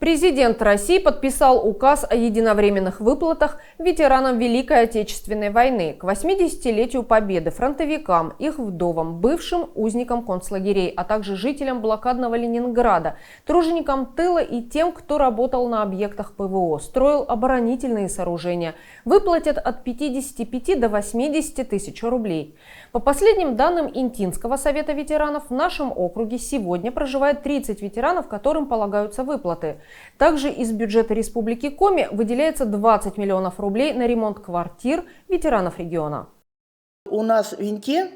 Президент России подписал указ о единовременных выплатах ветеранам Великой Отечественной войны к 80-летию Победы, фронтовикам, их вдовам, бывшим узникам концлагерей, а также жителям блокадного Ленинграда, труженикам тыла и тем, кто работал на объектах ПВО, строил оборонительные сооружения. Выплатят от 55 до 80 тысяч рублей. По последним данным Интинского совета ветеранов, в нашем округе сегодня проживает 30 ветеранов, которым полагаются выплаты. Также из бюджета Республики Коми выделяется 20 миллионов рублей на ремонт квартир ветеранов региона. У нас в Инте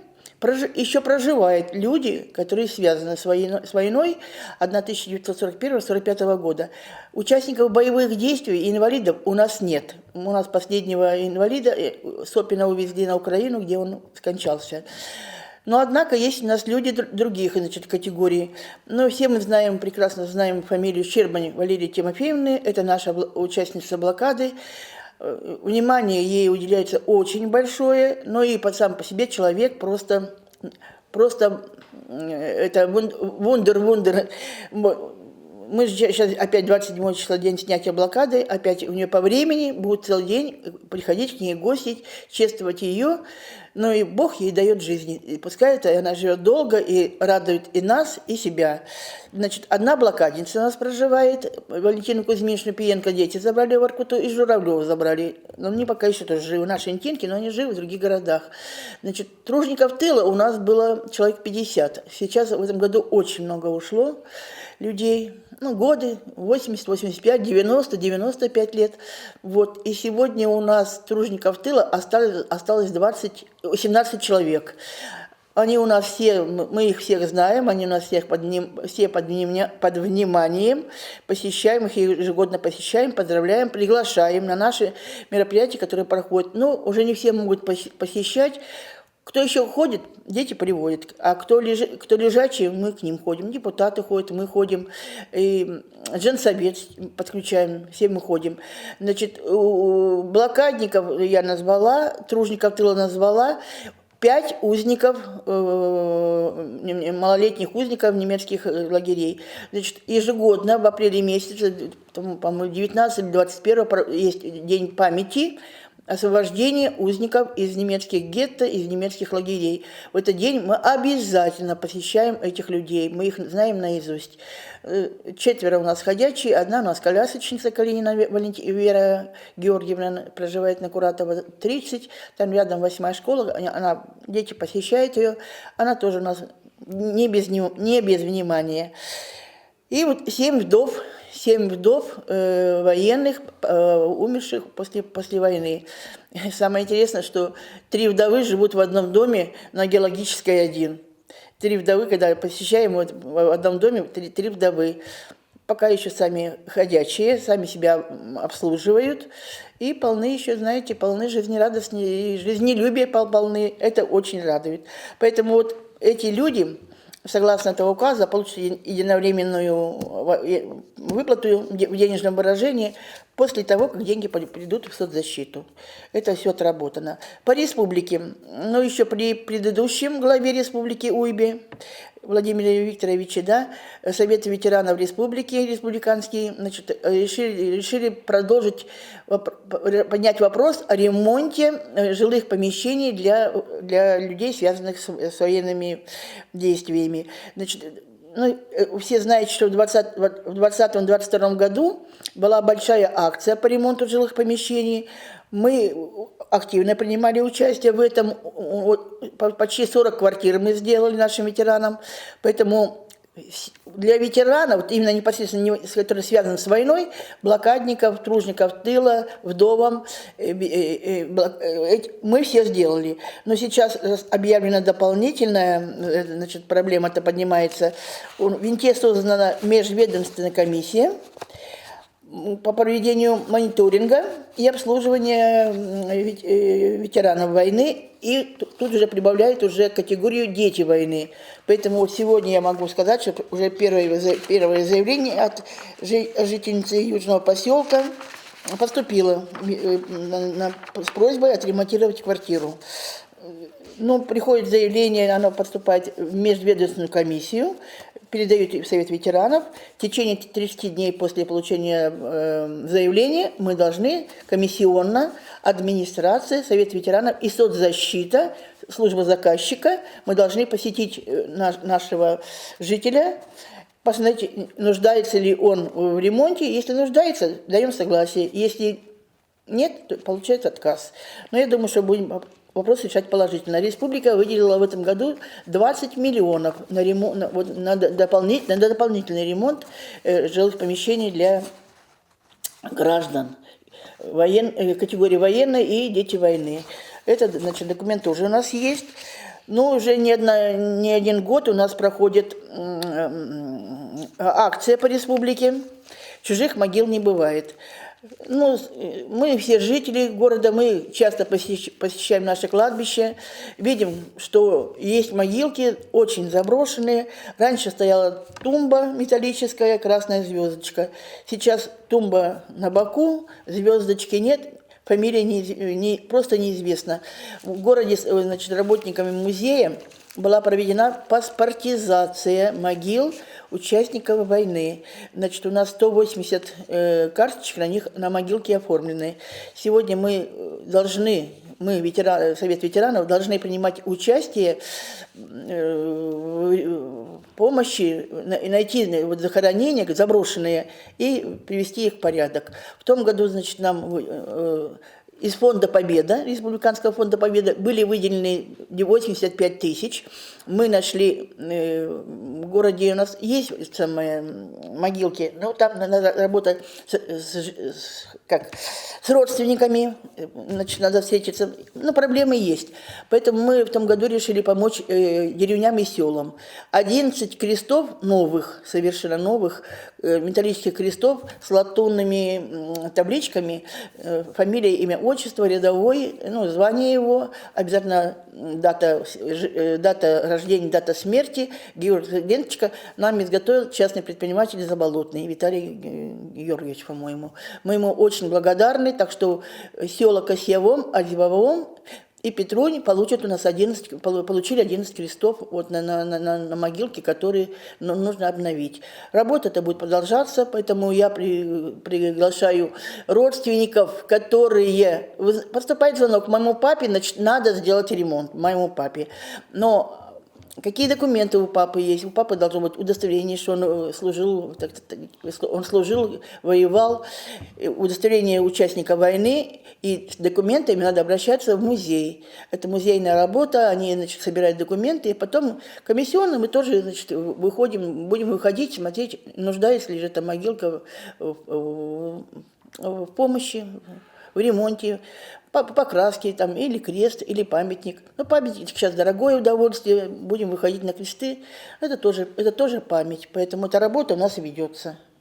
еще проживают люди, которые связаны с войной 1941-1945 года. Участников боевых действий и инвалидов у нас нет. У нас последнего инвалида Сопина увезли на Украину, где он скончался. Но, однако, есть у нас люди других, категорий. Но все мы прекрасно знаем фамилию Щербань Валерии Тимофеевны. Это наша участница блокады. Внимание ей уделяется очень большое, но и сам по себе человек просто это вундер. Мы же сейчас опять 27 числа, день снятия блокады, опять у нее по времени будет целый день приходить к ней гостить, чествовать ее, но и Бог ей дает жизнь. И пускай она живет долго и радует и нас, и себя. Одна блокадница у нас проживает, Валентину Кузьминичну Пиенко дети забрали в Воркуту, и Журавлева забрали. Но они пока еще тоже живы, наши интинки, но они живы в других городах. Тружеников тыла у нас было человек 50. Сейчас в этом году очень много ушло людей. Годы 80, 85, 90, 95 лет. И сегодня у нас тружеников тыла осталось 18 человек. Они у нас все, мы их всех знаем, они у нас все под вниманием, посещаем их, ежегодно посещаем, поздравляем, приглашаем на наши мероприятия, которые проходят. Уже не все могут посещать. Кто еще ходит, дети приводят, а кто лежачий, мы к ним ходим. Депутаты ходят, мы ходим, и женсовет подключаем, все мы ходим. Блокадников я назвала, тружеников тыла назвала, 5 узников, малолетних узников немецких лагерей. Ежегодно в апреле месяце, по-моему, 19-21 есть день памяти, освобождение узников из немецких гетто, из немецких лагерей. В этот день мы обязательно посещаем этих людей, мы их знаем наизусть. 4 у нас ходячие, 1 у нас колясочница Калинина Вера Георгиевна, проживает на Куратова 30, там рядом 8-я школа, дети посещают ее, она тоже у нас не без внимания. И 7 вдов военных, умерших после войны. Самое интересное, что 3 вдовы живут в одном доме на Геологической 1. 3 вдовы, когда посещаем в одном доме, 3 вдовы. Пока еще сами ходячие, сами себя обслуживают. И полны еще, полны жизнерадостные, жизнелюбия полны. Это очень радует. Поэтому эти люди, согласно этого указа, получат единовременную выплату в денежном выражении после того, как деньги придут в соцзащиту. Это все отработано. По республике, еще при предыдущем главе республики Уйбе, Владимире Викторовиче, Совет ветеранов республики, республиканский, решили продолжить, поднять вопрос о ремонте жилых помещений для людей, связанных с военными действиями. Все знаете, что в 2020-2022 году была большая акция по ремонту жилых помещений. Мы активно принимали участие в этом. Почти 40 квартир мы сделали нашим ветеранам. Поэтому для ветеранов, именно непосредственно, которые связаны с войной, блокадников, тружеников тыла, вдовам, мы все сделали. Но сейчас объявлена дополнительная проблема-то поднимается. В Инте создана межведомственная комиссия по проведению мониторинга и обслуживания ветеранов войны, и тут уже прибавляют категорию «дети войны». Поэтому сегодня я могу сказать, что уже первое заявление от жительницы Южного поселка поступило с просьбой отремонтировать квартиру. Приходит заявление, оно поступает в межведомственную комиссию, передают в Совет ветеранов. В течение 30 дней после получения заявления мы должны комиссионно, администрация, Совет ветеранов и соцзащита, служба заказчика, мы должны посетить нашего жителя, посмотреть, нуждается ли он в ремонте. Если нуждается, даем согласие. Если нет, то получается отказ. Но я думаю, что будем вопрос решать положительно. Республика выделила в этом году 20 миллионов на, ремонт, на дополнительный ремонт жилых помещений для граждан категории военной и дети войны. Это, значит, документы уже у нас есть. Но уже не один год у нас проходит акция по республике «Чужих могил не бывает». Ну, мы все жители города, мы часто посещаем наше кладбище, видим, что есть могилки очень заброшенные. Раньше стояла тумба металлическая, красная звездочка. Сейчас тумба на боку, звездочки нет, фамилия просто неизвестна. В городе, значит, работниками музея была проведена паспортизация могил участников войны. Значит, у нас 180 карточек на могилке оформлены. Сегодня Совет ветеранов, должны принимать участие в помощи, найти захоронения заброшенные и привести их в порядок. В том году, значит, нам из фонда «Победа», Республиканского фонда «Победа», были выделены 85 тысяч. Мы нашли в городе, у нас есть самые могилки, но там надо работать с родственниками, значит, надо встретиться. Но проблемы есть. Поэтому мы в том году решили помочь деревням и селам. 11 крестов новых, совершенно новых, металлических крестов с латунными табличками, фамилия, имя, отчество, рядовой, звание его, обязательно дата рождения, дата смерти, ленточка нам изготовил частный предприниматель Заболотный, Виталий Георгиевич, по-моему. Мы ему очень благодарны, так что села Косьевом, Альзевовом и Петрунь получили 11 крестов на могилке, которые нужно обновить. Работа эта будет продолжаться, поэтому я приглашаю родственников, которые... Поступает звонок моему папе, значит, надо сделать ремонт моему папе. Но какие документы у папы есть? У папы должно быть удостоверение, что он служил, воевал, удостоверение участника войны, и с документами надо обращаться в музей. Это музейная работа, они, значит, собирают документы, и потом комиссионно мы тоже, значит, будем выходить, смотреть, нуждается ли же эта могилка в помощи, в ремонте, покраске, там, или крест, или памятник. Но памятник сейчас дорогое удовольствие, будем выходить на кресты, это тоже память, поэтому эта работа у нас ведется.